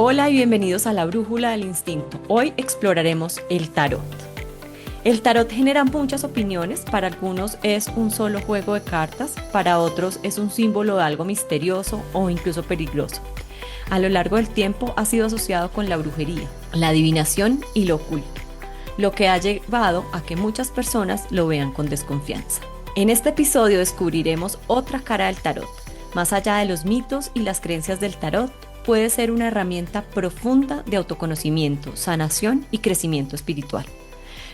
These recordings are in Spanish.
Hola y bienvenidos a la Brújula del Instinto. Hoy exploraremos el tarot. El tarot genera muchas opiniones, para algunos es un solo juego de cartas, para otros es un símbolo de algo misterioso o incluso peligroso. A lo largo del tiempo ha sido asociado con la brujería, la adivinación y lo oculto, lo que ha llevado a que muchas personas lo vean con desconfianza. En este episodio descubriremos otra cara del tarot. Más allá de los mitos y las creencias del tarot, puede ser una herramienta profunda de autoconocimiento, sanación y crecimiento espiritual.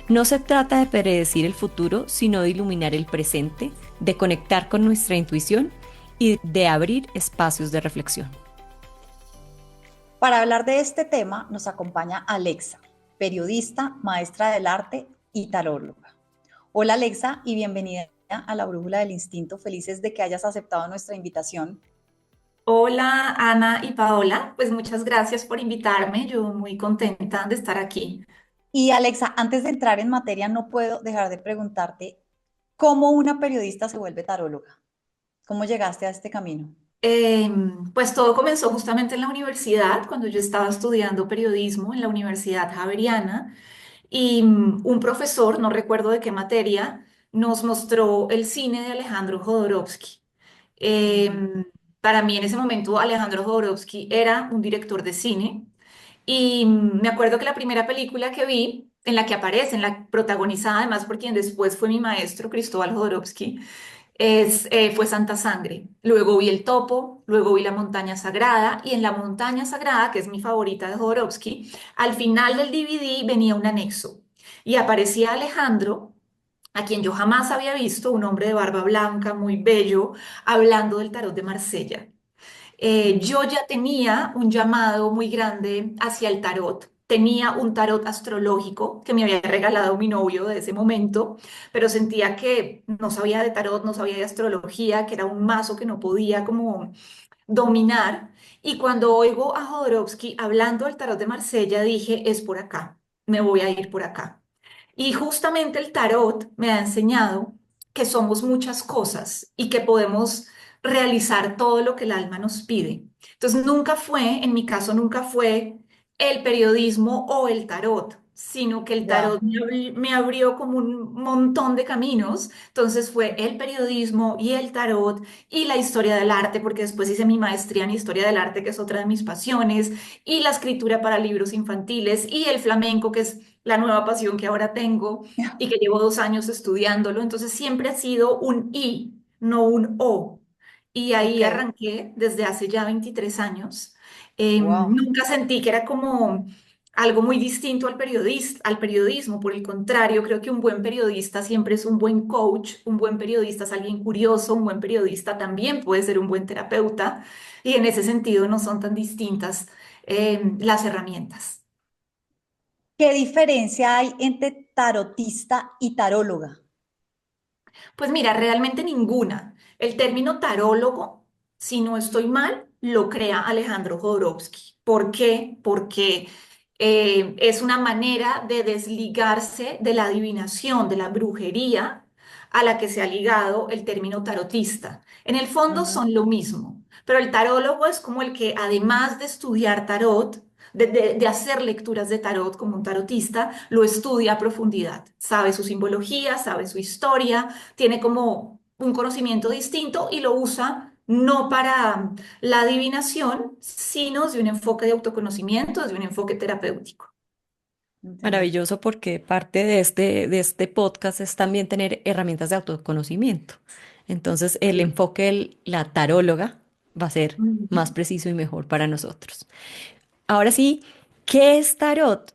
No se trata de predecir el futuro, sino de iluminar el presente, de conectar con nuestra intuición y de abrir espacios de reflexión. Para hablar de este tema nos acompaña Alexa, periodista, maestra del arte y taróloga. Hola Alexa y bienvenida a la Brújula del Instinto. Felices de que hayas aceptado nuestra invitación. Hola Ana y Paola, pues muchas gracias por invitarme, yo muy contenta de estar aquí. Y Alexa, antes de entrar en materia, no puedo dejar de preguntarte cómo una periodista se vuelve taróloga. ¿Cómo llegaste a este camino? Pues todo comenzó justamente en la universidad, cuando yo estaba estudiando periodismo en la Universidad Javeriana y un profesor, no recuerdo de qué materia, nos mostró el cine de Alejandro Jodorowsky. Em, para mí en ese momento Alejandro Jodorowsky era un director de cine y me acuerdo que la primera película que vi, en la que aparece, en la protagonizada además por quien después fue mi maestro, Cristóbal Jodorowsky, fue Santa Sangre. Luego vi El Topo, luego vi La Montaña Sagrada y en La Montaña Sagrada, que es mi favorita de Jodorowsky, al final del DVD venía un anexo y aparecía Alejandro, a quien yo jamás había visto, un hombre de barba blanca, muy bello, hablando del tarot de Marsella. Yo ya tenía un llamado muy grande hacia el tarot. Tenía un tarot astrológico que me había regalado mi novio de ese momento, pero sentía que no sabía de tarot, no sabía de astrología, que era un mazo que no podía como dominar. Y cuando oigo a Jodorowsky hablando del tarot de Marsella, dije, es por acá, me voy a ir por acá. Y justamente el tarot me ha enseñado que somos muchas cosas y que podemos realizar todo lo que el alma nos pide. Entonces, nunca fue, en mi caso, nunca fue el periodismo o el tarot, sino que el Ya. tarot me abrió como un montón de caminos. Entonces fue el periodismo y el tarot y la historia del arte, porque después hice mi maestría en historia del arte, que es otra de mis pasiones, y la escritura para libros infantiles y el flamenco, que es la nueva pasión que ahora tengo y que llevo 2 años estudiándolo. Entonces siempre ha sido un I, no un O. Y Ok. ahí arranqué desde hace ya 23 años. Wow. Nunca sentí que era como algo muy distinto al periodismo. Por el contrario, creo que un buen periodista siempre es un buen coach, un buen periodista es alguien curioso, un buen periodista también puede ser un buen terapeuta. Y en ese sentido no son tan distintas las herramientas. ¿Qué diferencia hay entre tarotista y taróloga? Pues mira, realmente ninguna. El término tarólogo, si no estoy mal, lo crea Alejandro Jodorowsky. ¿Por qué? Porque es una manera de desligarse de la adivinación, de la brujería a la que se ha ligado el término tarotista. En el fondo Ujú. son lo mismo, pero el tarólogo es como el que además de estudiar tarot, de hacer lecturas de tarot como un tarotista, lo estudia a profundidad, sabe su simbología, sabe su historia, tiene como un conocimiento distinto y lo usa no para la adivinación, sino desde un enfoque de autoconocimiento, desde un enfoque terapéutico. Entiendo. Maravilloso porque parte de este podcast es también tener herramientas de autoconocimiento. Entonces, el Sí. enfoque de la taróloga va a ser más Ujú. preciso y mejor para nosotros. Ahora sí, ¿qué es tarot?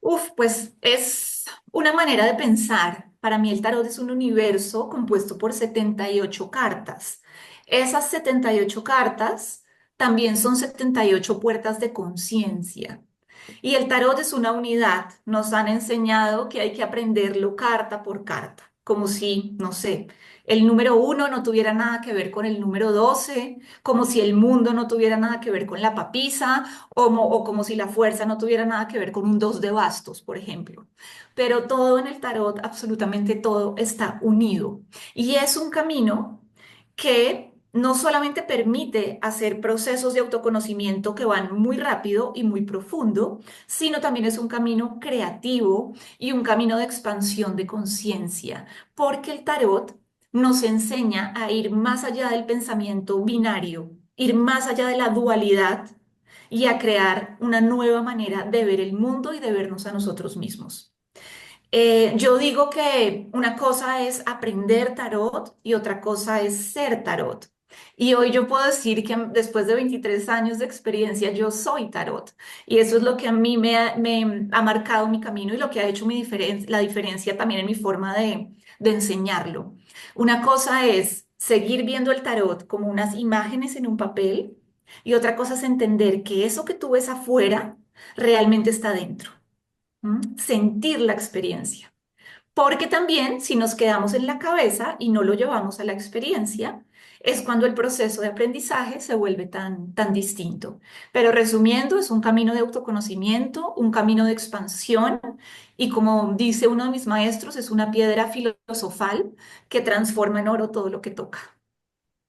Uf, pues es una manera de pensar. Para mí el tarot es un universo compuesto por 78 cartas. Esas 78 cartas también son 78 puertas de conciencia. Y el tarot es una unidad. Nos han enseñado que hay que aprenderlo carta por carta, como si, no sé, el número uno no tuviera nada que ver con el número 12, como si el mundo no tuviera nada que ver con la papisa, o como si la fuerza no tuviera nada que ver con un dos de bastos, por ejemplo. Pero todo en el tarot, absolutamente todo, está unido. Y es un camino que no solamente permite hacer procesos de autoconocimiento que van muy rápido y muy profundo, sino también es un camino creativo y un camino de expansión de conciencia, porque el tarot nos enseña a ir más allá del pensamiento binario, ir más allá de la dualidad y a crear una nueva manera de ver el mundo y de vernos a nosotros mismos. Yo digo que una cosa es aprender tarot y otra cosa es ser tarot. Y hoy yo puedo decir que después de 23 años de experiencia, yo soy tarot. Y eso es lo que a mí me ha marcado mi camino y lo que ha hecho la diferencia también en mi forma de enseñarlo. Una cosa es seguir viendo el tarot como unas imágenes en un papel y otra cosa es entender que eso que tú ves afuera realmente está dentro. Sentir la experiencia. Porque también si nos quedamos en la cabeza y no lo llevamos a la experiencia, es cuando el proceso de aprendizaje se vuelve tan distinto. Pero resumiendo, es un camino de autoconocimiento, un camino de expansión y como dice uno de mis maestros, es una piedra filosofal que transforma en oro todo lo que toca.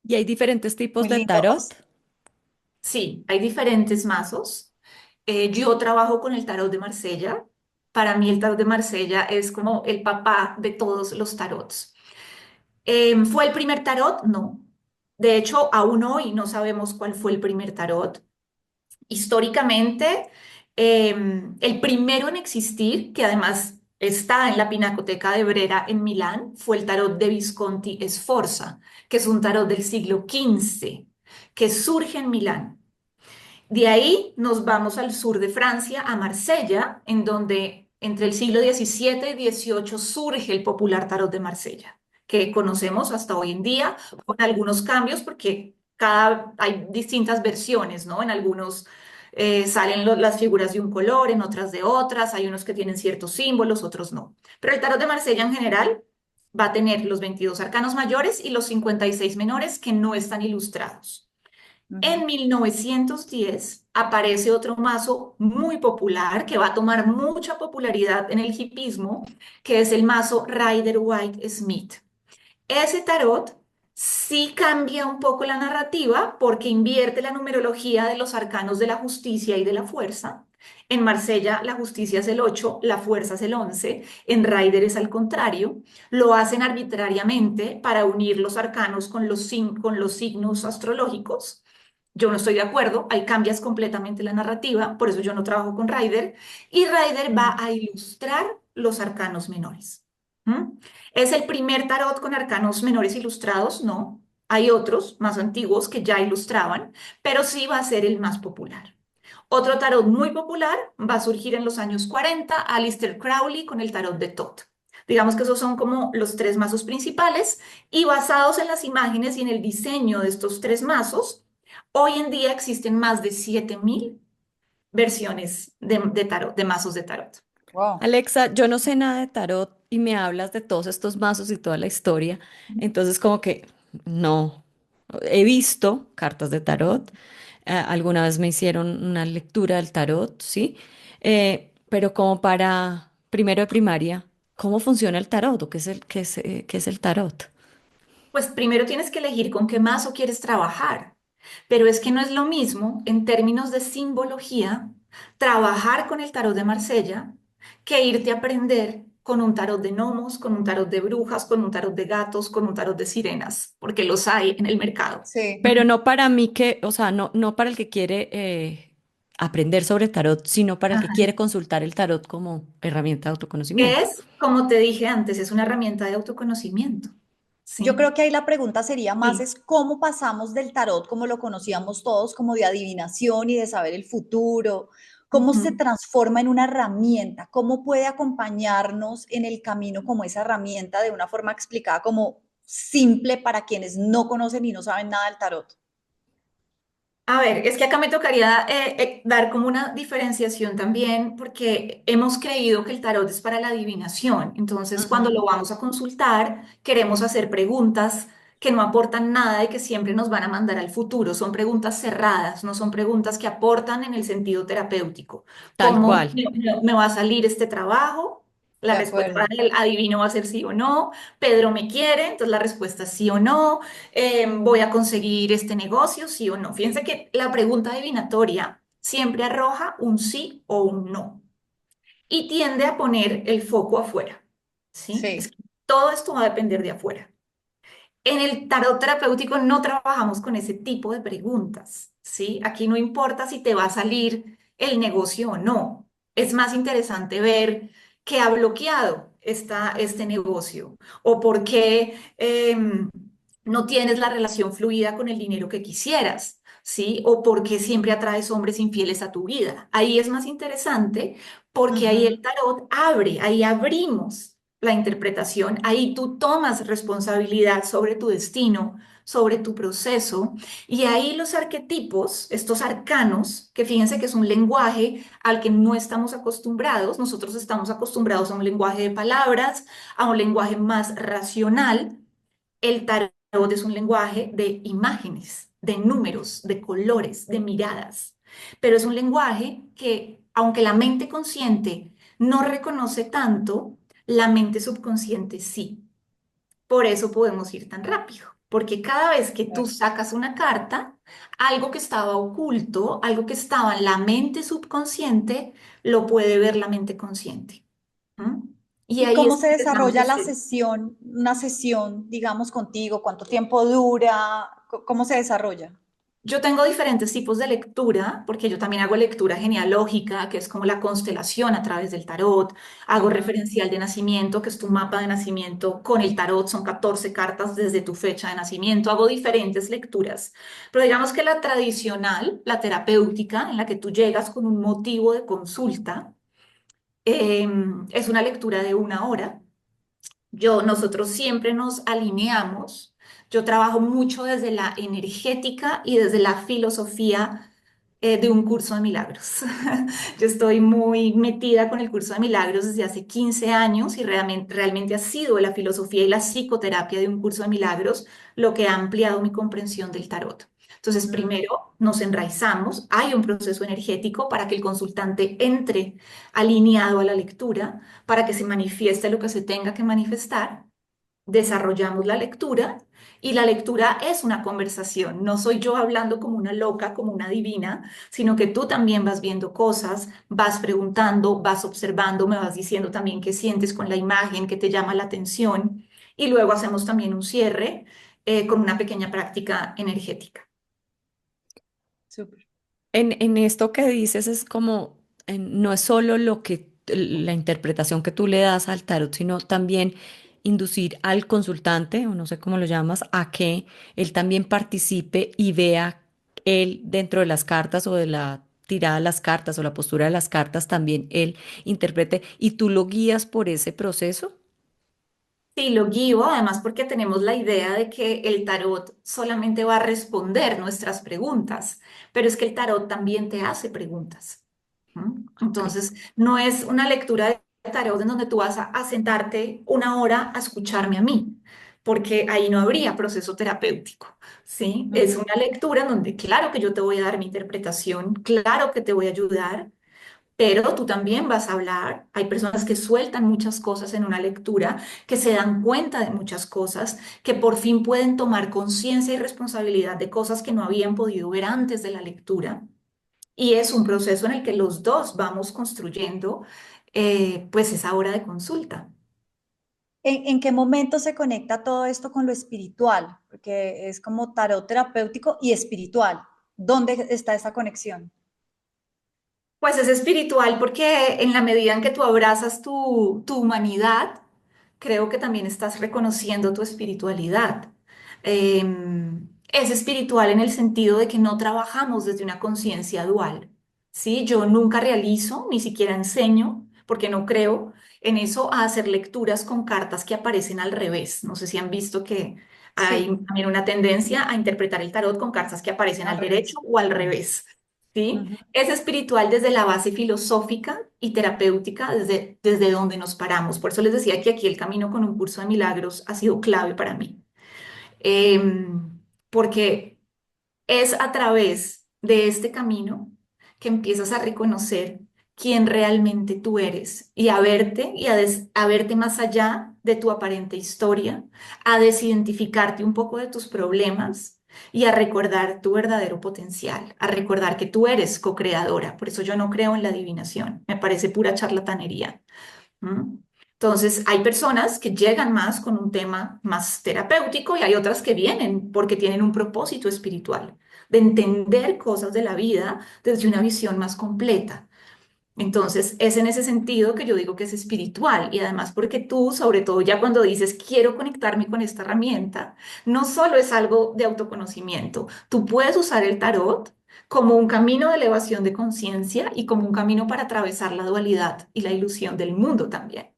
Y hay diferentes tipos Muy de lindo. tarot. Sí, hay diferentes mazos. Yo trabajo con el tarot de Marsella. Para mí el tarot de Marsella es como el papá de todos los tarots. ¿Fue el primer tarot? No. De hecho, aún hoy no sabemos cuál fue el primer tarot. Históricamente, el primero en existir, que además está en la Pinacoteca de Brera en Milán, fue el tarot de Visconti Sforza, que es un tarot del siglo XV, que surge en Milán. De ahí nos vamos al sur de Francia, a Marsella, en donde entre el siglo XVII y XVIII surge el popular tarot de Marsella, que conocemos hasta hoy en día, con algunos cambios, porque hay distintas versiones, ¿no? En algunos salen las figuras de un color, en otras de otras, hay unos que tienen ciertos símbolos, otros no. Pero el tarot de Marsella en general va a tener los 22 arcanos mayores y los 56 menores que no están ilustrados. Ujú. En 1910 aparece otro mazo muy popular que va a tomar mucha popularidad en el hipismo, que es el mazo Rider-Waite-Smith. Ese tarot sí cambia un poco la narrativa porque invierte la numerología de los arcanos de la justicia y de la fuerza. En Marsella la justicia es el 8, la fuerza es el 11, en Rider es al contrario. Lo hacen arbitrariamente para unir los arcanos con los signos astrológicos. Yo no estoy de acuerdo, ahí cambias completamente la narrativa, por eso yo no trabajo con Rider, y Rider va Mm. a ilustrar los arcanos menores. ¿Mm? ¿Es el primer tarot con arcanos menores ilustrados? No. Hay otros más antiguos que ya ilustraban, pero sí va a ser el más popular. Otro tarot muy popular va a surgir en los años 40, Aleister Crowley con el tarot de Thoth. Digamos que esos son como los tres mazos principales y basados en las imágenes y en el diseño de estos tres mazos, hoy en día existen más de 7000 versiones de tarot, de mazos de tarot. Wow. Alexa, yo no sé nada de tarot y me hablas de todos estos mazos y toda la historia. Entonces, como que no. He visto cartas de tarot. Alguna vez me hicieron una lectura del tarot, ¿sí? Pero como para primero de primaria, ¿cómo funciona el tarot? ¿O qué es el tarot? Pues primero tienes que elegir con qué mazo quieres trabajar, pero es que no es lo mismo en términos de simbología trabajar con el tarot de Marsella que irte a aprender con un tarot de gnomos, con un tarot de brujas, con un tarot de gatos, con un tarot de sirenas, porque los hay en el mercado. Sí. Pero no para mí que, o sea, no para el que quiere aprender sobre tarot, sino para el que Ajá. quiere consultar el tarot como herramienta de autoconocimiento. Es, como te dije antes, es una herramienta de autoconocimiento. Yo Sí. creo que ahí la pregunta sería más Sí. es cómo pasamos del tarot como lo conocíamos todos, como de adivinación y de saber el futuro, cómo se Ujú. transforma en una herramienta, cómo puede acompañarnos en el camino como esa herramienta de una forma explicada como simple para quienes no conocen y no saben nada del tarot. A ver, es que acá me tocaría dar como una diferenciación también, porque hemos creído que el tarot es para la adivinación. Entonces, cuando Ujú. lo vamos a consultar, queremos hacer preguntas que no aportan nada y que siempre nos van a mandar al futuro. Son preguntas cerradas, no son preguntas que aportan en el sentido terapéutico. Tal ¿Cómo cual. me va a salir este trabajo? La de respuesta acuerdo. del adivino va a ser sí o no. Pedro me quiere, entonces la respuesta es sí o no. Voy a conseguir este negocio, sí o no. Fíjense que la pregunta adivinatoria siempre arroja un sí o un no y tiende a poner el foco afuera, ¿sí? Es Sí. que todo esto va a depender de afuera. En el tarot terapéutico no trabajamos con ese tipo de preguntas, ¿sí? Aquí no importa si te va a salir el negocio o no. Es más interesante ver qué ha bloqueado este negocio o por qué no tienes la relación fluida con el dinero que quisieras, ¿sí? O por qué siempre atraes hombres infieles a tu vida. Ahí es más interesante porque ahí el Ujú. tarot abre, ahí abrimos la interpretación, ahí tú tomas responsabilidad sobre tu destino, sobre tu proceso, y ahí los arquetipos, estos arcanos, que fíjense que es un lenguaje al que no estamos acostumbrados, nosotros estamos acostumbrados a un lenguaje de palabras, a un lenguaje más racional, el tarot es un lenguaje de imágenes, de números, de colores, de miradas, pero es un lenguaje que, aunque la mente consciente no reconoce tanto, la mente subconsciente sí. Por eso podemos ir tan rápido, porque cada vez que tú Claro. sacas una carta, algo que estaba oculto, algo que estaba en la mente subconsciente, lo puede ver la mente consciente. ¿Mm? Y ¿Y ahí cómo es se que empezamos a desarrolla la hacer. sesión, una sesión, digamos, contigo? ¿Cuánto tiempo dura? ¿Cómo se desarrolla? Yo tengo diferentes tipos de lectura, porque yo también hago lectura genealógica, que es como la constelación a través del tarot. Hago Ujú. referencial de nacimiento, que es tu mapa de nacimiento con el tarot. Son 14 cartas desde tu fecha de nacimiento. Hago diferentes lecturas. Pero digamos que la tradicional, la terapéutica, en la que tú llegas con un motivo de consulta, es una lectura de 1 hora. Nosotros siempre nos alineamos. Yo trabajo mucho desde la energética y desde la filosofía de un curso de milagros. Yo estoy muy metida con el curso de milagros desde hace 15 años y realmente ha sido la filosofía y la psicoterapia de un curso de milagros lo que ha ampliado mi comprensión del tarot. Entonces, Ujú. primero nos enraizamos, hay un proceso energético para que el consultante entre alineado a la lectura para que se manifieste lo que se tenga que manifestar, desarrollamos la lectura y la lectura es una conversación. No soy yo hablando como una loca, como una divina, sino que tú también vas viendo cosas, vas preguntando, vas observando, me vas diciendo también qué sientes con la imagen, qué te llama la atención y luego hacemos también un cierre con una pequeña práctica energética. Súper. En esto que dices es como, no es solo la interpretación que tú le das al tarot, sino también inducir al consultante, o no sé cómo lo llamas, a que él también participe y vea él dentro de las cartas o de la tirada de las cartas o la postura de las cartas, también él interprete y tú lo guías por ese proceso. Sí, lo guío, además porque tenemos la idea de que el tarot solamente va a responder nuestras preguntas, pero es que el tarot también te hace preguntas. ¿Mm? Ok. Entonces, no es una lectura de tarot en donde tú vas a sentarte 1 hora a escucharme a mí, porque ahí no habría proceso terapéutico, ¿sí? Es Ujú. una lectura en donde claro que yo te voy a dar mi interpretación, claro que te voy a ayudar, pero tú también vas a hablar. Hay personas que sueltan muchas cosas en una lectura, que se dan cuenta de muchas cosas, que por fin pueden tomar conciencia y responsabilidad de cosas que no habían podido ver antes de la lectura. Y es un proceso en el que los dos vamos construyendo pues esa hora de consulta. ¿En qué momento se conecta todo esto con lo espiritual? Porque es como tarot terapéutico y espiritual. ¿Dónde está esa conexión? Pues es espiritual porque en la medida en que tú abrazas tu humanidad, creo que también estás reconociendo tu espiritualidad. Es espiritual en el sentido de que no trabajamos desde una conciencia dual, ¿sí? Yo nunca realizo, ni siquiera enseño, porque no creo en eso, a hacer lecturas con cartas que aparecen al revés. No sé si han visto que hay Sí, también una tendencia a interpretar el tarot con cartas que aparecen al al derecho revés. o al revés, ¿sí? Ujú. Es espiritual desde la base filosófica y terapéutica, desde donde nos paramos. Por eso les decía que aquí el camino con un curso de milagros ha sido clave para mí. Porque es a través de este camino que empiezas a reconocer quién realmente tú eres y a verte a verte más allá de tu aparente historia, a desidentificarte un poco de tus problemas y a recordar tu verdadero potencial, a recordar que tú eres co-creadora. Por eso yo no creo en la adivinación, me parece pura charlatanería. ¿Mm? Entonces, hay personas que llegan más con un tema más terapéutico y hay otras que vienen porque tienen un propósito espiritual, de entender cosas de la vida desde una visión más completa. Entonces, es en ese sentido que yo digo que es espiritual y además porque tú, sobre todo ya cuando dices quiero conectarme con esta herramienta, no solo es algo de autoconocimiento, tú puedes usar el tarot como un camino de elevación de conciencia y como un camino para atravesar la dualidad y la ilusión del mundo también.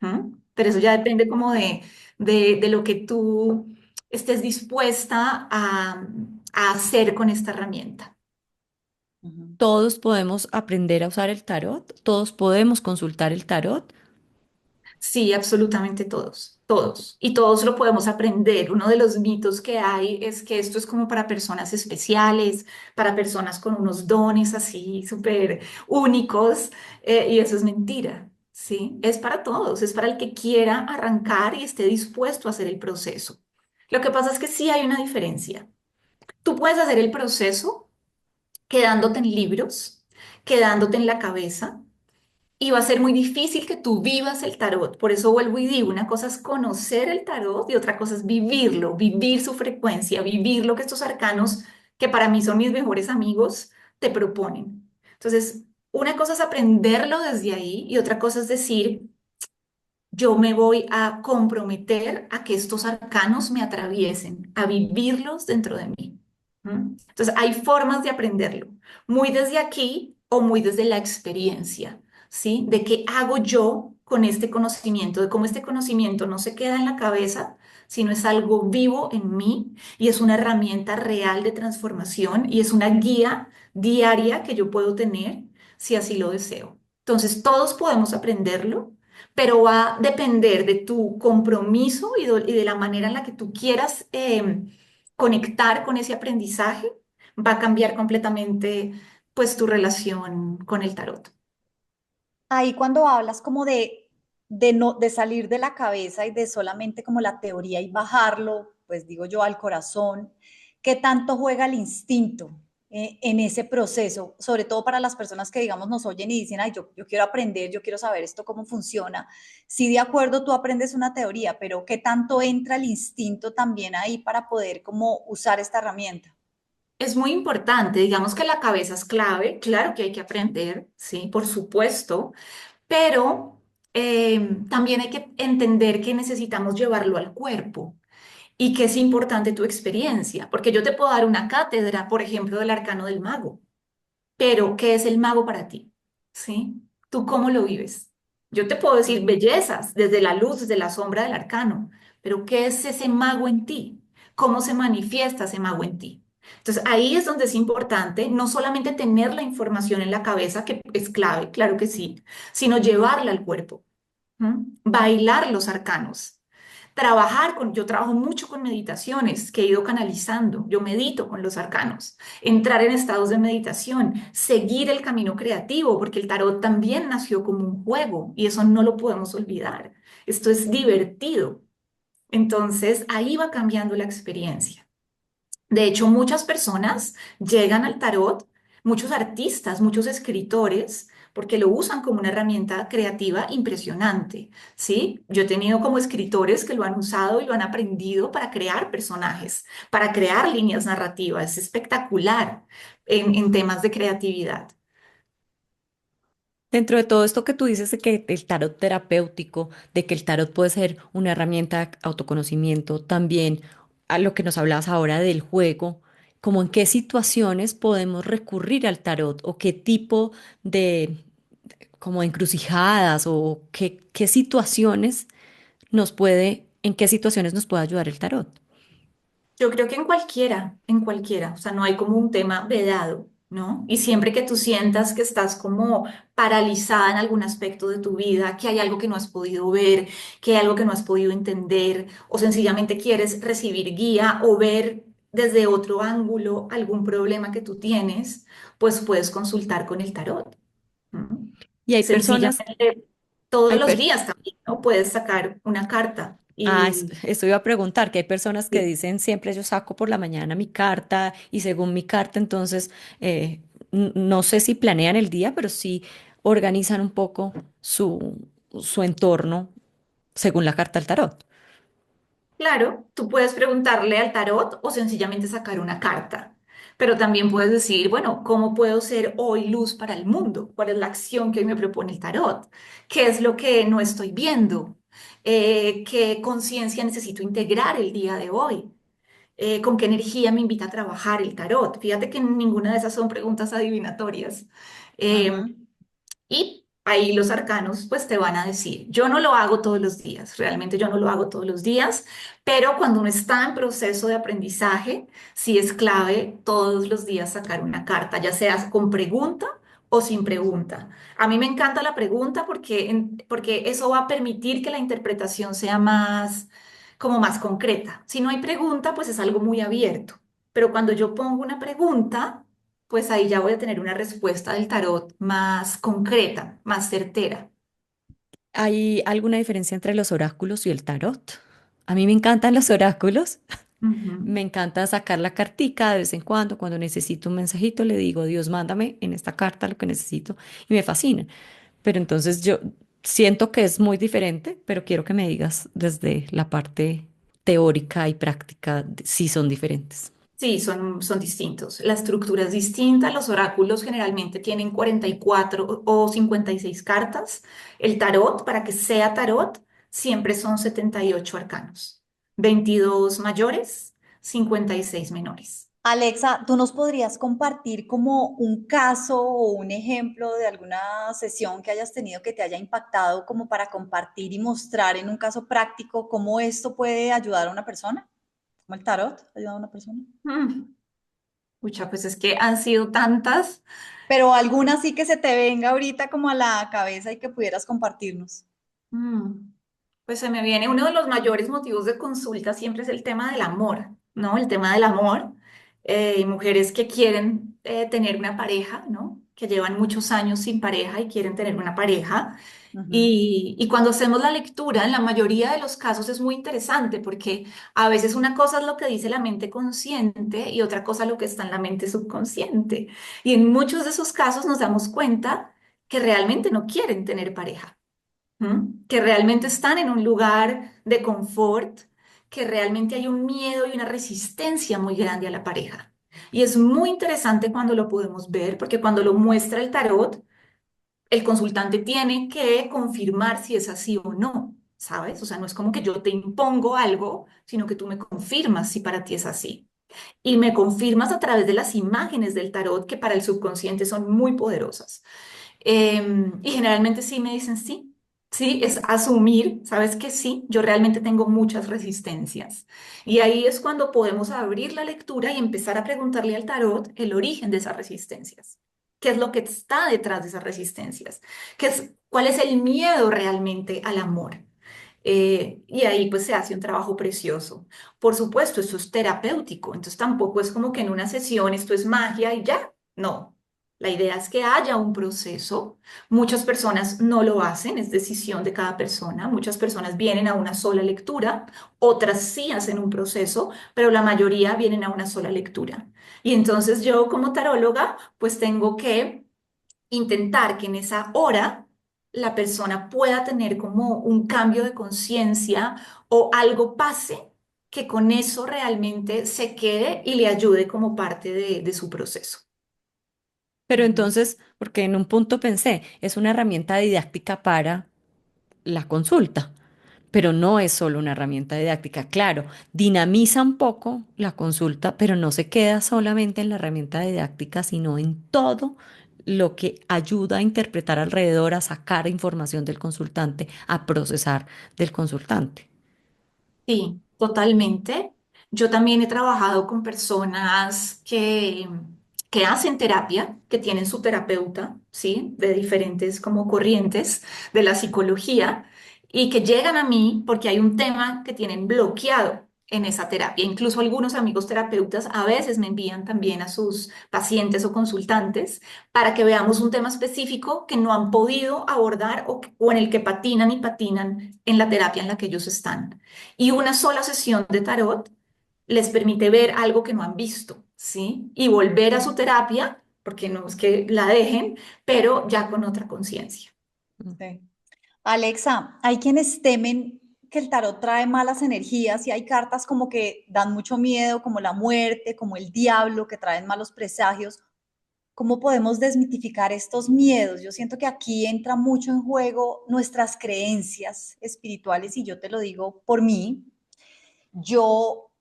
¿Mm? Pero eso ya depende como de lo que tú estés dispuesta a hacer con esta herramienta. Ujú. Todos podemos aprender a usar el tarot, todos podemos consultar el tarot. Sí, absolutamente todos, todos. Y todos lo podemos aprender. Uno de los mitos que hay es que esto es como para personas especiales, para personas con unos dones así súper únicos, y eso es mentira, ¿sí? Es para todos, es para el que quiera arrancar y esté dispuesto a hacer el proceso. Lo que pasa es que sí hay una diferencia. Tú puedes hacer el proceso quedándote en libros, quedándote en la cabeza y va a ser muy difícil que tú vivas el tarot. Por eso vuelvo y digo, una cosa es conocer el tarot y otra cosa es vivirlo, vivir su frecuencia, vivir lo que estos arcanos, que para mí son mis mejores amigos, te proponen. Entonces, una cosa es aprenderlo desde ahí y otra cosa es decir, yo me voy a comprometer a que estos arcanos me atraviesen, a vivirlos dentro de mí. ¿Mm? Entonces, hay formas de aprenderlo, muy desde aquí o muy desde la experiencia, ¿sí? De qué hago yo con este conocimiento, de cómo este conocimiento no se queda en la cabeza, sino es algo vivo en mí y es una herramienta real de transformación y es una guía diaria que yo puedo tener si así lo deseo. Entonces, todos podemos aprenderlo, pero va a depender de tu compromiso y de la manera en la que tú quieras conectar con ese aprendizaje, va a cambiar completamente pues tu relación con el tarot. Ahí cuando hablas como de, no, de salir de la cabeza y de solamente como la teoría y bajarlo, pues digo yo, al corazón, ¿qué tanto juega el instinto en ese proceso? Sobre todo para las personas que, digamos, nos oyen y dicen, ay, yo quiero aprender, yo quiero saber esto cómo funciona. Sí, de acuerdo, tú aprendes una teoría, pero ¿qué tanto entra el instinto también ahí para poder como usar esta herramienta? Es muy importante, digamos que la cabeza es clave, claro que hay que aprender, sí, por supuesto, pero también hay que entender que necesitamos llevarlo al cuerpo y que es importante tu experiencia, porque yo te puedo dar una cátedra, por ejemplo, del arcano del mago. Pero, ¿qué es el mago para ti? ¿Sí? ¿Tú cómo lo vives? Yo te puedo decir bellezas, desde la luz, desde la sombra del arcano, pero ¿qué es ese mago en ti? ¿Cómo se manifiesta ese mago en ti? Entonces, ahí es donde es importante no solamente tener la información en la cabeza, que es clave, claro que sí, sino llevarla al cuerpo. ¿Mm? Bailar los arcanos. Yo trabajo mucho con meditaciones que he ido canalizando, yo medito con los arcanos, entrar en estados de meditación, seguir el camino creativo, porque el tarot también nació como un juego y eso no lo podemos olvidar. Esto es divertido. Entonces, ahí va cambiando la experiencia. De hecho, muchas personas llegan al tarot, muchos artistas, muchos escritores, porque lo usan como una herramienta creativa impresionante, ¿sí? Yo he tenido como escritores que lo han usado y lo han aprendido para crear personajes, para crear líneas narrativas. Es espectacular en temas de creatividad. Dentro de todo esto que tú dices de que el tarot terapéutico, de que el tarot puede ser una herramienta de autoconocimiento, también a lo que nos hablabas ahora del juego, como en qué situaciones podemos recurrir al tarot o qué tipo de como encrucijadas o qué situaciones nos puede, en qué situaciones nos puede ayudar el tarot. Yo creo que en cualquiera, o sea, no hay como un tema vedado, ¿no? Y siempre que tú sientas que estás como paralizada en algún aspecto de tu vida, que hay algo que no has podido ver, que hay algo que no has podido entender, o sencillamente quieres recibir guía o ver desde otro ángulo algún problema que tú tienes, pues puedes consultar con el tarot. ¿Mm? Y hay personas, Sencillamente, todos hay los per- días también, ¿no? Puedes sacar una carta y eso iba a preguntar, que hay personas que dicen siempre yo saco por la mañana mi carta y según mi carta, entonces no sé si planean el día, pero sí organizan un poco su entorno según la carta del tarot. claro, tú puedes preguntarle al tarot o sencillamente sacar una carta, pero también puedes decir, bueno, ¿cómo puedo ser hoy luz para el mundo? ¿Cuál es la acción que hoy me propone el tarot? ¿Qué es lo que no estoy viendo? ¿Qué conciencia necesito integrar el día de hoy? ¿Con qué energía me invita a trabajar el tarot? Fíjate que ninguna de esas son preguntas adivinatorias. Eh, Ujú. y ahí los arcanos pues te van a decir, yo no lo hago todos los días, realmente yo no lo hago todos los días, pero cuando uno está en proceso de aprendizaje, sí es clave todos los días sacar una carta, ya sea con pregunta o sin pregunta. A mí me encanta la pregunta porque eso va a permitir que la interpretación sea más, como más concreta. Si no hay pregunta, pues es algo muy abierto, pero cuando yo pongo una pregunta pues ahí ya voy a tener una respuesta del tarot más concreta, más certera. ¿Hay alguna diferencia entre los oráculos y el tarot? A mí me encantan los oráculos. Ujú. Me encanta sacar la cartica de vez en cuando necesito un mensajito, le digo, Dios, mándame en esta carta lo que necesito y me fascina. Pero entonces yo siento que es muy diferente, pero quiero que me digas desde la parte teórica y práctica si son diferentes. Sí, son distintos. La estructura es distinta. Los oráculos generalmente tienen 44 o 56 cartas. El tarot, para que sea tarot, siempre son 78 arcanos. 22 mayores, 56 menores. Alexa, ¿tú nos podrías compartir como un caso o un ejemplo de alguna sesión que hayas tenido que te haya impactado como para compartir y mostrar en un caso práctico cómo esto puede ayudar a una persona? ¿Cómo el tarot ayuda a una persona? Mm, Pucha, pues es que han sido tantas. Pero alguna sí que se te venga ahorita como a la cabeza y que pudieras compartirnos. Mm. Pues se me viene uno de los mayores motivos de consulta siempre es el tema del amor, ¿no? El tema del amor. Y mujeres que quieren tener una pareja, ¿no? Que llevan muchos años sin pareja y quieren tener una pareja. Ujú, Y cuando hacemos la lectura, en la mayoría de los casos es muy interesante porque a veces una cosa es lo que dice la mente consciente y otra cosa lo que está en la mente subconsciente. Y en muchos de esos casos nos damos cuenta que realmente no quieren tener pareja. ¿M? Que realmente están en un lugar de confort, que realmente hay un miedo y una resistencia muy grande a la pareja. Y es muy interesante cuando lo podemos ver, porque cuando lo muestra el tarot, el consultante tiene que confirmar si es así o no, ¿sabes? O sea, no es como que yo te impongo algo, sino que tú me confirmas si para ti es así. Y me confirmas a través de las imágenes del tarot, que para el subconsciente son muy poderosas. Y generalmente sí me dicen sí, sí, es asumir, sabes que sí, yo realmente tengo muchas resistencias. Y ahí es cuando podemos abrir la lectura y empezar a preguntarle al tarot el origen de esas resistencias. ¿Qué es lo que está detrás de esas resistencias? ¿Cuál es el miedo realmente al amor? Y ahí pues se hace un trabajo precioso. Por supuesto, esto es terapéutico, entonces tampoco es como que en una sesión esto es magia y ya, no. La idea es que haya un proceso. Muchas personas no lo hacen, es decisión de cada persona. Muchas personas vienen a una sola lectura, otras sí hacen un proceso, pero la mayoría vienen a una sola lectura. Y entonces yo como taróloga pues tengo que intentar que en esa hora la persona pueda tener como un cambio de conciencia o algo pase que con eso realmente se quede y le ayude como parte de su proceso. Pero Ujú. entonces, porque en un punto pensé, es una herramienta didáctica para la consulta, pero no es solo una herramienta didáctica. Claro, dinamiza un poco la consulta, pero no se queda solamente en la herramienta didáctica, sino en todo lo que ayuda a interpretar alrededor, a sacar información del consultante, a procesar del consultante. Sí, totalmente. Yo también he trabajado con personas que hacen terapia, que tienen su terapeuta, ¿sí? De diferentes como corrientes de la psicología y que llegan a mí porque hay un tema que tienen bloqueado. en esa terapia. Incluso algunos amigos terapeutas a veces me envían también a sus pacientes o consultantes para que veamos un tema específico que no han podido abordar o en el que patinan y patinan en la terapia en la que ellos están. Y una sola sesión de tarot les permite ver algo que no han visto, ¿sí? Y volver a su terapia, porque no es que la dejen, pero ya con otra conciencia. Sí. Alexa, hay quienes temen que el tarot trae malas energías y hay cartas como que dan mucho miedo, como la muerte, como el diablo, que traen malos presagios. ¿Cómo podemos desmitificar estos miedos? Yo siento que aquí entra mucho en juego nuestras creencias espirituales y yo te lo digo por mí. Yo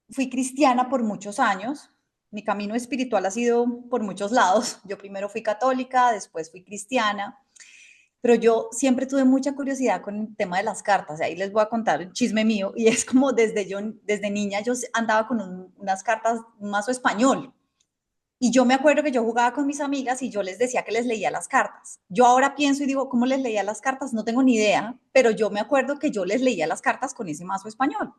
fui cristiana por muchos años. Mi camino espiritual ha sido por muchos lados. Yo primero fui católica, después fui cristiana, pero yo siempre tuve mucha curiosidad con el tema de las cartas. Ahí les voy a contar un chisme mío y es como desde niña yo andaba con unas cartas, un mazo español. Y yo me acuerdo que yo jugaba con mis amigas y yo les decía que les leía las cartas. Yo ahora pienso y digo, ¿cómo les leía las cartas? No tengo ni idea, pero yo me acuerdo que yo les leía las cartas con ese mazo español.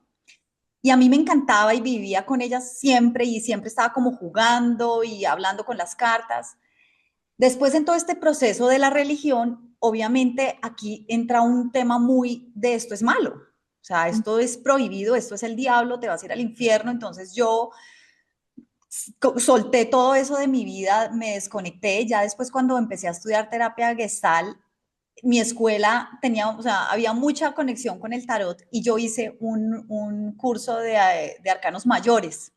Y a mí me encantaba y vivía con ellas siempre y siempre estaba como jugando y hablando con las cartas. Después en todo este proceso de la religión, obviamente aquí entra un tema muy de esto es malo. O sea, esto es prohibido, esto es el diablo, te vas a ir al infierno. Entonces yo solté todo eso de mi vida, me desconecté. Ya después cuando empecé a estudiar terapia gestal, mi escuela tenía, o sea, había mucha conexión con el tarot y yo hice un curso de arcanos mayores.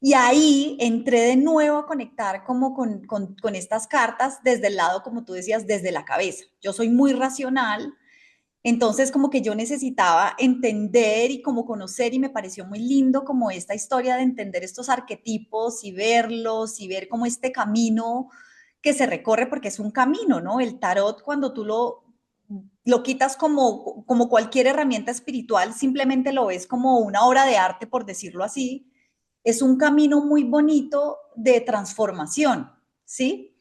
Y ahí entré de nuevo a conectar como con estas cartas desde el lado, como tú decías, desde la cabeza. Yo soy muy racional, entonces como que yo necesitaba entender y como conocer y me pareció muy lindo como esta historia de entender estos arquetipos y verlos y ver como este camino que se recorre porque es un camino, ¿no? El tarot cuando tú lo quitas como cualquier herramienta espiritual, simplemente lo ves como una obra de arte, por decirlo así, es un camino muy bonito de transformación, ¿sí?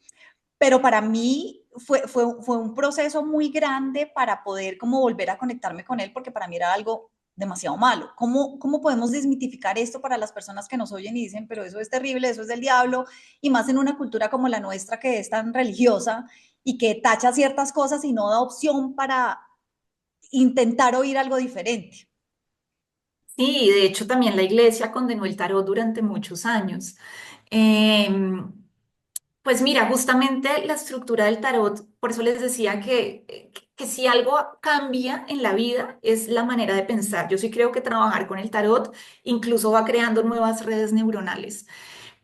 Pero para mí fue un proceso muy grande para poder como volver a conectarme con él, porque para mí era algo demasiado malo. ¿Cómo podemos desmitificar esto para las personas que nos oyen y dicen, pero eso es terrible, eso es del diablo, y más en una cultura como la nuestra que es tan religiosa y que tacha ciertas cosas y no da opción para intentar oír algo diferente? Sí, de hecho también la iglesia condenó el tarot durante muchos años. Em, Pues mira, justamente la estructura del tarot, por eso les decía que si algo cambia en la vida es la manera de pensar. Yo sí creo que trabajar con el tarot incluso va creando nuevas redes neuronales,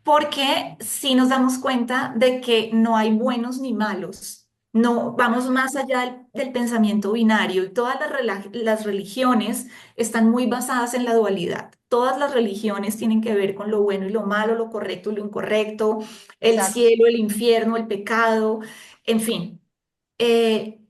porque si nos damos cuenta de que no hay buenos ni malos. No, vamos más allá del pensamiento binario y todas las religiones están muy basadas en la dualidad. Todas las religiones tienen que ver con lo bueno y lo malo, lo correcto y lo incorrecto, el Exacto. cielo, el infierno, el pecado, en fin.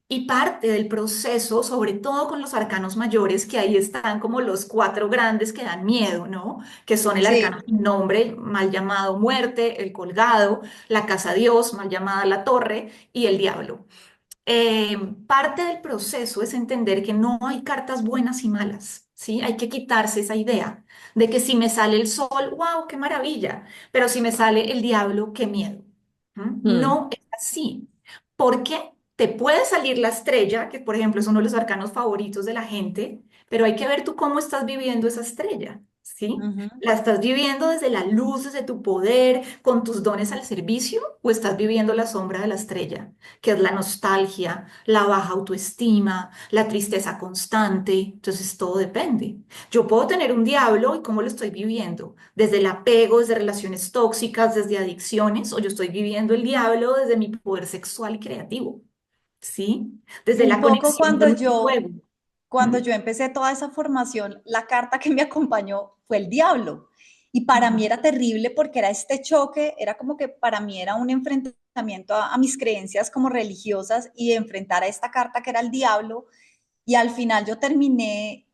Y parte del proceso, sobre todo con los arcanos mayores, que ahí están como los cuatro grandes que dan miedo, ¿no? Que son el arcano Sí. sin nombre, mal llamado muerte, el colgado, la casa Dios, mal llamada la torre, y el diablo. Parte del proceso es entender que no hay cartas buenas y malas, ¿sí? Hay que quitarse esa idea de que si me sale el sol, wow, qué maravilla, pero si me sale el diablo, qué miedo. ¿Mm? Mm. No es así. Porque te puede salir la estrella, que por ejemplo es uno de los arcanos favoritos de la gente, pero hay que ver tú cómo estás viviendo esa estrella, ¿sí? Ujú. ¿La estás viviendo desde la luz, desde tu poder, con tus dones al servicio, o estás viviendo la sombra de la estrella, que es la nostalgia, la baja autoestima, la tristeza constante? Entonces todo depende. Yo puedo tener un diablo y cómo lo estoy viviendo, desde el apego, desde relaciones tóxicas, desde adicciones, o yo estoy viviendo el diablo desde mi poder sexual y creativo, ¿sí? Desde Un la poco conexión con mi juego. cuando ¿Mm? yo empecé toda esa formación, la carta que me acompañó fue el diablo. Y para mí Ujú. era terrible porque era este choque, era como que para mí era un enfrentamiento a mis creencias como religiosas y enfrentar a esta carta que era el diablo. Y al final yo terminé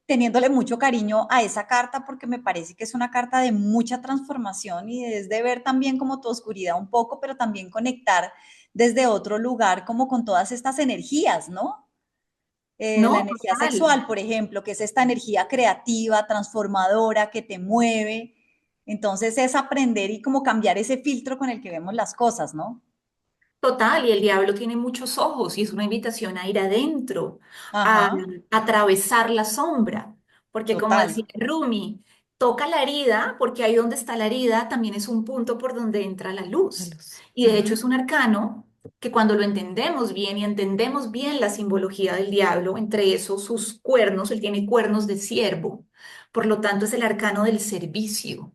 teniéndole mucho cariño a esa carta porque me parece que es una carta de mucha transformación y es de ver también como tu oscuridad un poco, pero también conectar desde otro lugar como con todas estas energías, ¿no? la No, energía total. sexual, por ejemplo, que es esta energía creativa, transformadora, que te mueve. Entonces es aprender y como cambiar ese filtro con el que vemos las cosas, ¿no? Total, y el diablo tiene muchos ojos y es una invitación a ir adentro, a Ajá, atravesar la sombra, porque como decía total. Rumi, toca la herida, porque ahí donde está la herida también es un punto por donde entra la La luz. luz. Y de hecho Ujú. es un arcano que cuando lo entendemos bien y entendemos bien la simbología del diablo, entre esos sus cuernos, él tiene cuernos de ciervo, por lo tanto es el arcano del servicio.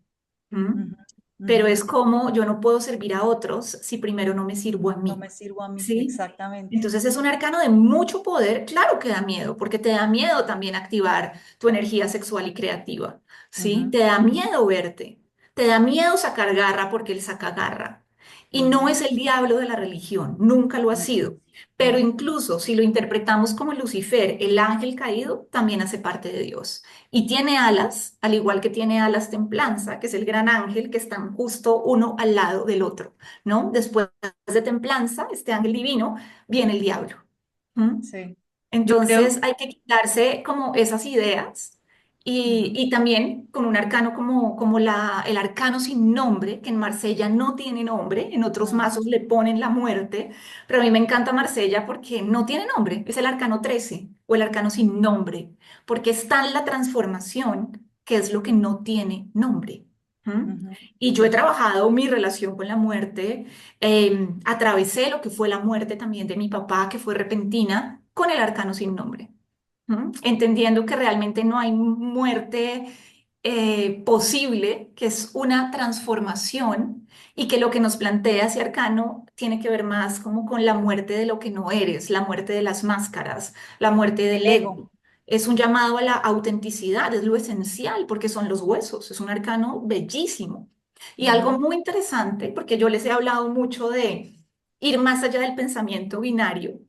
¿Mm? Ujú, Pero ujú. es como yo no puedo servir a otros si primero no me sirvo a No mí, me sirvo a mí, ¿sí? exactamente. Entonces es un arcano de mucho poder, claro que da miedo, porque te da miedo también activar tu energía sexual y creativa, ¿sí? Ujú, Te da miedo verte, te da miedo sacar garra porque él saca garra. Y no ujú, es el diablo de la religión, nunca lo ha mm, mm, sido. Pero mm. incluso si lo interpretamos como Lucifer, el ángel caído, también hace parte de Dios. Y tiene alas, al igual que tiene alas templanza, que es el gran ángel, que están justo uno al lado del otro, ¿no? Después de templanza, este ángel divino, viene el diablo. ¿Mm? Sí. Yo creo, Entonces hay que quitarse como esas ideas ujú, y también con un arcano como el arcano sin nombre, que en Marsella no tiene nombre, en otros no, mazos le ponen la muerte, pero a mí me encanta Marsella porque no tiene nombre, es el arcano 13 o el arcano sin nombre, porque está en la transformación, que es lo que no tiene nombre. ¿Mm? ujú, Y yo he trabajado mi relación con la muerte, atravesé lo que fue la muerte también de mi papá, que fue repentina, con el arcano sin nombre. ¿Mm? Entendiendo que realmente no hay muerte posible, que es una transformación y que lo que nos plantea ese arcano tiene que ver más como con la muerte de lo que no eres, la muerte de las máscaras, la muerte el del ego. ego. Es un llamado a la autenticidad, es lo esencial, porque son los huesos, es un arcano bellísimo. Y algo Ujú, muy interesante, porque yo les he hablado mucho de ir más allá del pensamiento binario.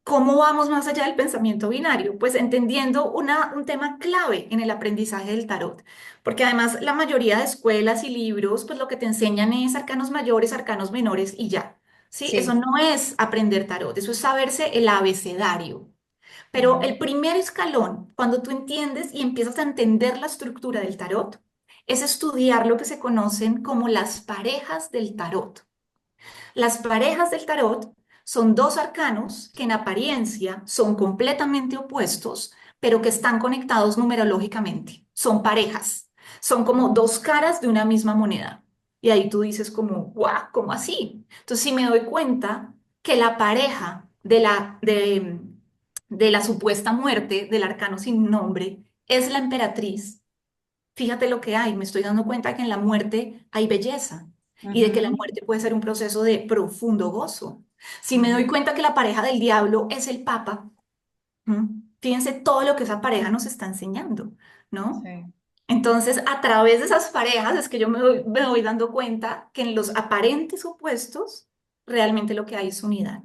¿Cómo vamos más allá del pensamiento binario? Pues entendiendo un tema clave en el aprendizaje del tarot, porque además la mayoría de escuelas y libros, pues lo que te enseñan es arcanos mayores, arcanos menores y ya. Sí, eso sí. no es aprender tarot, eso es saberse el abecedario. Pero Ujú, el primer escalón, cuando tú entiendes y empiezas a entender la estructura del tarot, es estudiar lo que se conocen como las parejas del tarot. Las parejas del tarot son dos arcanos que en apariencia son completamente opuestos, pero que están conectados numerológicamente. Son parejas, son como ujú, dos caras de una misma moneda. Y ahí tú dices como, guau, ¿cómo así? Entonces, si me doy cuenta que la pareja de la supuesta muerte del arcano sin nombre es la emperatriz, fíjate lo que hay, me estoy dando cuenta que en la muerte hay belleza y de que la ujú, muerte puede ser un proceso de profundo gozo. Si me doy ujú. cuenta que la pareja del diablo es el Papa, fíjense todo lo que esa pareja nos está enseñando, ¿no? Sí. Entonces, a través de esas parejas es que yo me voy dando cuenta que en los aparentes opuestos realmente lo que hay es unidad.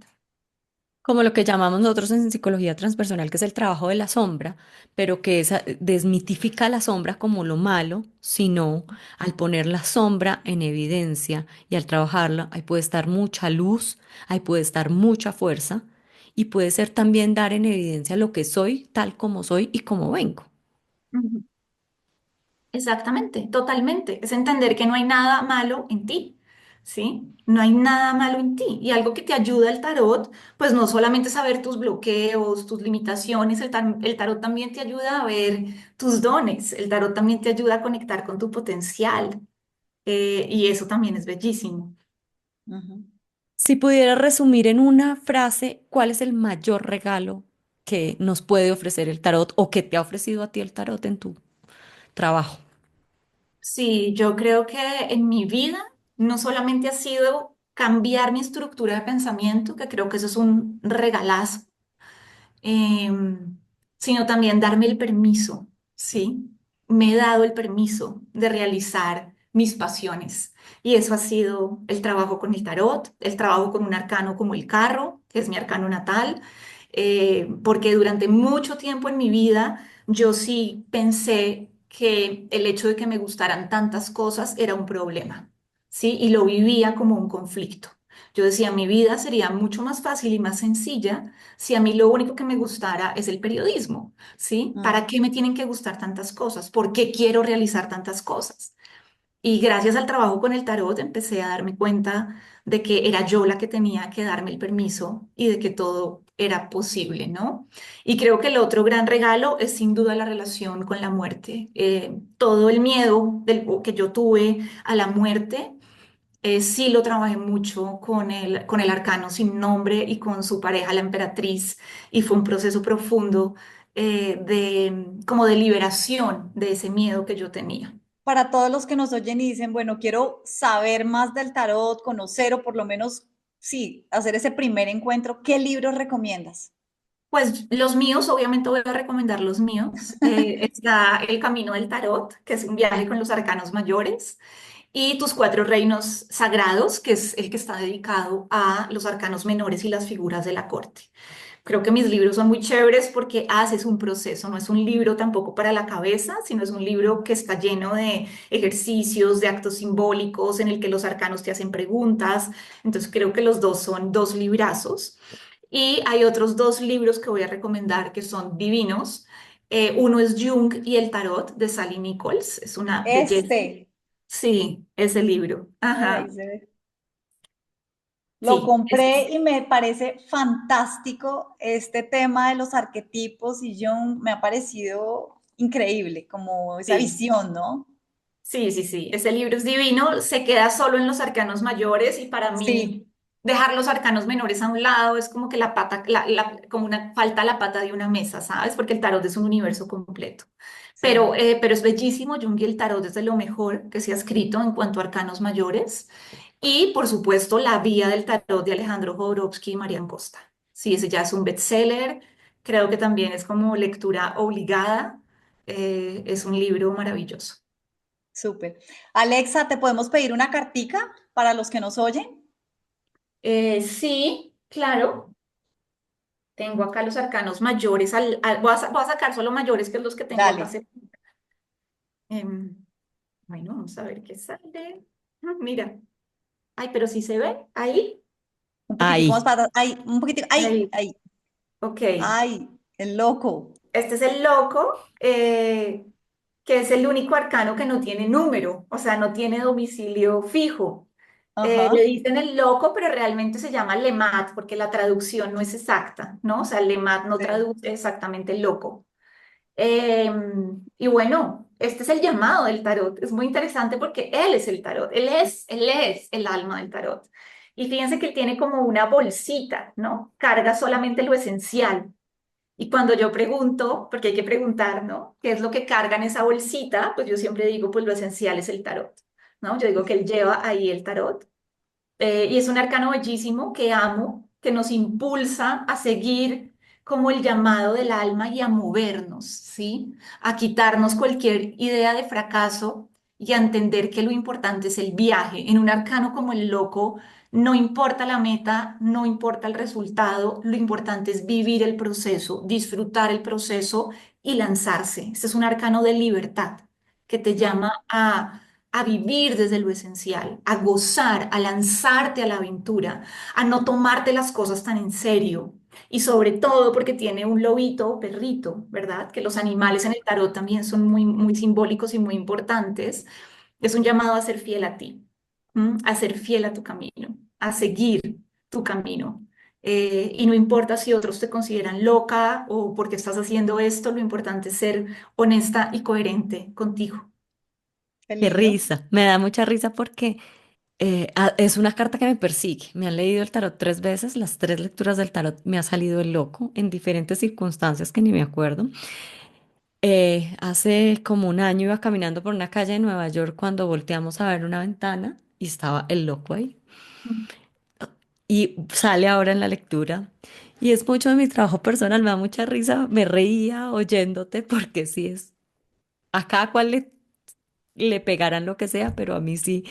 Como lo que llamamos nosotros en psicología transpersonal, que es el trabajo de la sombra, pero que desmitifica la sombra como lo malo, sino al poner la sombra en evidencia y al trabajarla, ahí puede estar mucha luz, ahí puede estar mucha fuerza y puede ser también dar en evidencia lo que soy, tal como soy y como vengo. Ujú. Exactamente, totalmente. Es entender que no hay nada malo en ti, ¿sí? No hay nada malo en ti. Y algo que te ayuda el tarot, pues no solamente saber tus bloqueos, tus limitaciones, el tarot también te ayuda a ver tus dones, el tarot también te ayuda a conectar con tu potencial, y eso también es bellísimo. Ujú. Si pudieras resumir en una frase, ¿cuál es el mayor regalo que nos puede ofrecer el tarot o que te ha ofrecido a ti el tarot en tu trabajo? Sí, yo creo que en mi vida no solamente ha sido cambiar mi estructura de pensamiento, que creo que eso es un regalazo, sino también darme el permiso, ¿sí? Me he dado el permiso de realizar mis pasiones. Y eso ha sido el trabajo con el tarot, el trabajo con un arcano como el carro, que es mi arcano natal, porque durante mucho tiempo en mi vida yo sí pensé que el hecho de que me gustaran tantas cosas era un problema, ¿sí? Y lo vivía como un conflicto. Yo decía, mi vida sería mucho más fácil y más sencilla si a mí lo único que me gustara es el periodismo, ¿sí? Mm. ¿Para qué me tienen que gustar tantas cosas? ¿Por qué quiero realizar tantas cosas? Y gracias al trabajo con el tarot empecé a darme cuenta de que era yo la que tenía que darme el permiso y de que todo era posible, ¿no? Y creo que el otro gran regalo es sin duda la relación con la muerte. Todo el miedo que yo tuve a la muerte, sí lo trabajé mucho con el arcano sin nombre y con su pareja, la emperatriz, y fue un proceso profundo como de liberación de ese miedo que yo tenía. Para todos los que nos oyen y dicen, bueno, quiero saber más del tarot, conocer o por lo menos, sí, hacer ese primer encuentro, ¿qué libros recomiendas? Pues los míos, obviamente voy a recomendar los míos. Está El Camino del Tarot, que es un viaje con los arcanos mayores, y Tus Cuatro Reinos Sagrados, que es el que está dedicado a los arcanos menores y las figuras de la corte. Creo que mis libros son muy chéveres porque haces un proceso, no es un libro tampoco para la cabeza, sino es un libro que está lleno de ejercicios, de actos simbólicos, en el que los arcanos te hacen preguntas. Entonces creo que los dos son dos librazos. Y hay otros dos libros que voy a recomendar que son divinos. Uno es Jung y el Tarot de Sally Nichols. Es una belleza. Este, Sí, ese libro. ay, ahí Ajá. se ve. Lo Sí, compré y me parece fantástico este tema de los arquetipos y Jung me ha parecido increíble, como esa sí. visión, ¿no? Sí, sí, sí, ese libro es divino, se queda solo en los arcanos mayores y para Sí, mí dejar los arcanos menores a un lado es como que la pata, como una falta la pata de una mesa, ¿sabes? Porque el tarot es un universo completo. sí, Pero es bellísimo, Jung y el tarot es de lo mejor que se ha escrito en cuanto a arcanos mayores. Y por supuesto, La Vía del Tarot de Alejandro Jodorowsky y Marian Costa. Sí, ese ya es un bestseller, creo que también es como lectura obligada, es un libro maravilloso. súper. Alexa, ¿te podemos pedir una cartica para los que nos oyen? Sí, claro. Tengo acá los arcanos mayores. Voy a sacar solo mayores, que es los que tengo acá. Dale, Em, bueno, vamos a ver qué sale. Mira. Ay, pero sí se ve. Ahí. un poquitico más Ahí, para atrás. Ay, un poquitico, ay, Ahí. ay, Ok. ay, el loco. Este es el loco, que es el único arcano que no tiene número, o sea, no tiene domicilio fijo. Le Ajá, dicen el loco, pero realmente se llama lemat, porque la traducción no es exacta, ¿no? O sea, lemat no sí. traduce exactamente loco. Y bueno, este es el llamado del tarot. Es muy interesante porque él es el tarot, él es el alma del tarot. Y fíjense que él tiene como una bolsita, ¿no? Carga solamente lo esencial. Y cuando yo pregunto, porque hay que preguntar, ¿no? ¿Qué es lo que carga en esa bolsita? Pues yo siempre digo, pues lo esencial es el tarot, ¿no? Yo digo que él lleva ahí el tarot. Y es un arcano bellísimo que amo, que nos impulsa a seguir como el llamado del alma y a movernos, ¿sí? A quitarnos cualquier idea de fracaso y a entender que lo importante es el viaje. En un arcano como el loco, no importa la meta, no importa el resultado, lo importante es vivir el proceso, disfrutar el proceso y lanzarse. Este es un arcano de libertad que te Mm. llama a vivir desde lo esencial, a gozar, a lanzarte a la aventura, a no tomarte las cosas tan en serio. Y sobre todo porque tiene un lobito o perrito, ¿verdad? Que los animales en el tarot también son muy, muy simbólicos y muy importantes. Es un llamado a ser fiel a ti, ¿m? A ser fiel a tu camino, a seguir tu camino. Y no importa si otros te consideran loca o porque estás haciendo esto, lo importante es ser honesta y coherente contigo. Qué qué lindo. risa. Me da mucha risa porque es una carta que me persigue. Me han leído el tarot 3 veces, las 3 lecturas del tarot me ha salido el loco en diferentes circunstancias que ni me acuerdo. Hace como un año iba caminando por una calle de Nueva York cuando volteamos a ver una ventana y estaba el loco ahí. Y sale ahora en la lectura. Y es mucho de mi trabajo personal, me da mucha risa, me reía oyéndote porque sí es, a cada cual le pegarán lo que sea, pero a mí sí,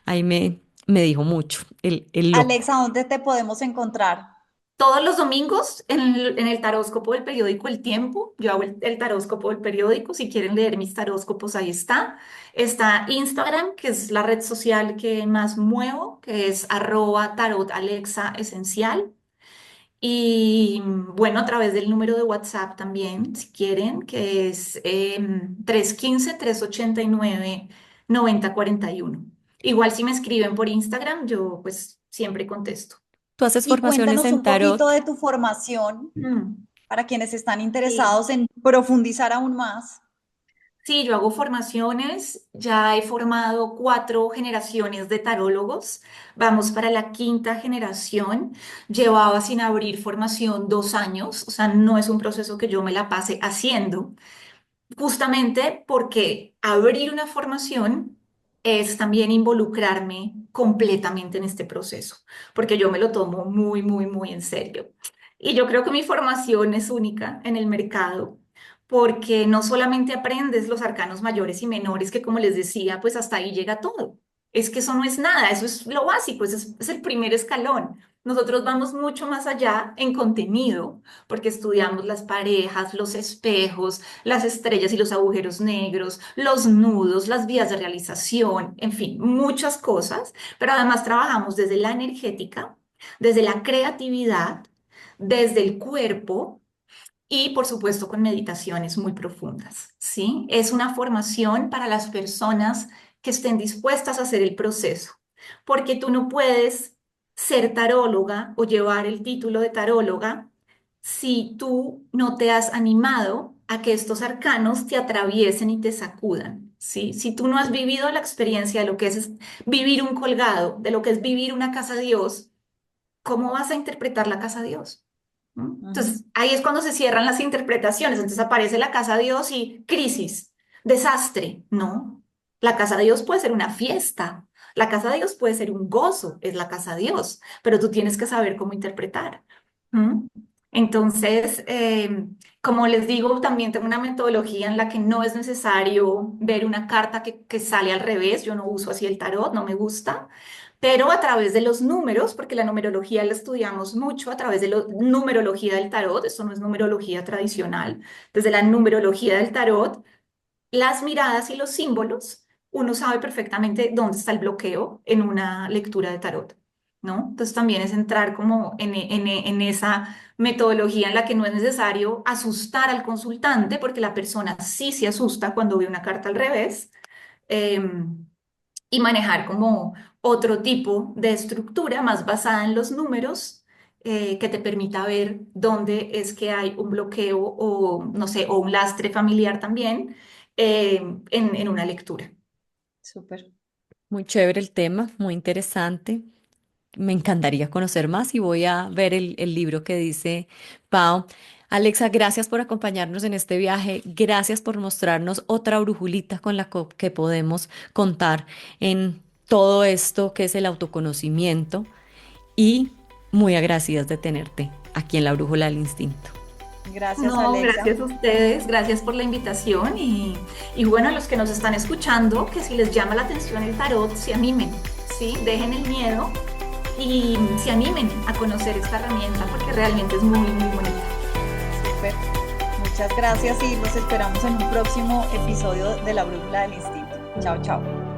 ahí me dijo mucho, el loco. Alexa, ¿dónde te podemos encontrar? Todos los domingos en el taróscopo del periódico El Tiempo, yo hago el taróscopo del periódico, si quieren leer mis taróscopos, ahí está. Está Instagram, que es la red social que más muevo, que es @tarotalexaesencial. Y bueno, a través del número de WhatsApp también, si quieren, que es 315-389-9041. Igual si me escriben por Instagram, yo pues siempre contesto. Tú haces Y formaciones cuéntanos en un poquito tarot. de tu formación Mm, para quienes están sí. interesados en profundizar aún más. Sí, yo hago formaciones, ya he formado 4 generaciones de tarólogos, vamos para la quinta generación, llevaba sin abrir formación 2 años, o sea, no es un proceso que yo me la pase haciendo, justamente porque abrir una formación es también involucrarme completamente en este proceso, porque yo me lo tomo muy, muy, muy en serio. Y yo creo que mi formación es única en el mercado, porque no solamente aprendes los arcanos mayores y menores, que como les decía, pues hasta ahí llega todo. Es que eso no es nada, eso es lo básico, es el primer escalón. Nosotros vamos mucho más allá en contenido, porque estudiamos las parejas, los espejos, las estrellas y los agujeros negros, los nudos, las vías de realización, en fin, muchas cosas, pero además trabajamos desde la energética, desde la creatividad, desde el cuerpo y por supuesto con meditaciones muy profundas, ¿sí? Es una formación para las personas que estén dispuestas a hacer el proceso, porque tú no puedes ser taróloga o llevar el título de taróloga si tú no te has animado a que estos arcanos te atraviesen y te sacudan, ¿sí? Si tú no has vivido la experiencia de lo que es vivir un colgado, de lo que es vivir una casa Dios, ¿cómo vas a interpretar la casa Dios? ¿Mm? Ujú, Entonces, ahí es cuando se cierran las interpretaciones. Entonces aparece la casa de Dios y crisis, desastre. No, la casa de Dios puede ser una fiesta. La casa de Dios puede ser un gozo, es la casa de Dios, pero tú tienes que saber cómo interpretar. ¿Mm? Entonces, como les digo, también tengo una metodología en la que no es necesario ver una carta que sale al revés. Yo no uso así el tarot, no me gusta, pero a través de los números, porque la numerología la estudiamos mucho, a través de la numerología del tarot, esto no es numerología tradicional, desde la numerología del tarot, las miradas y los símbolos, uno sabe perfectamente dónde está el bloqueo en una lectura de tarot, ¿no? Entonces también es entrar como en esa metodología en la que no es necesario asustar al consultante, porque la persona sí se asusta cuando ve una carta al revés. em, y manejar como otro tipo de estructura más basada en los números, que te permita ver dónde es que hay un bloqueo o, no sé, o un lastre familiar también, en una lectura. súper. Muy chévere el tema, muy interesante. Me encantaría conocer más y voy a ver el libro que dice Pau. Alexa, gracias por acompañarnos en este viaje. Gracias por mostrarnos otra brujulita con la que podemos contar en todo esto que es el autoconocimiento. Y muy agradecidas de tenerte aquí en la Brújula del Instinto. Gracias, No, Alexa. gracias a ustedes, gracias por la invitación y bueno, a los que nos están escuchando, que si les llama la atención el tarot, se animen, ¿sí? Dejen el miedo y se animen a conocer esta herramienta porque realmente es muy, muy bonita. Súper. Muchas gracias y los esperamos en un próximo episodio de La Brújula del Instinto. Chao, chao.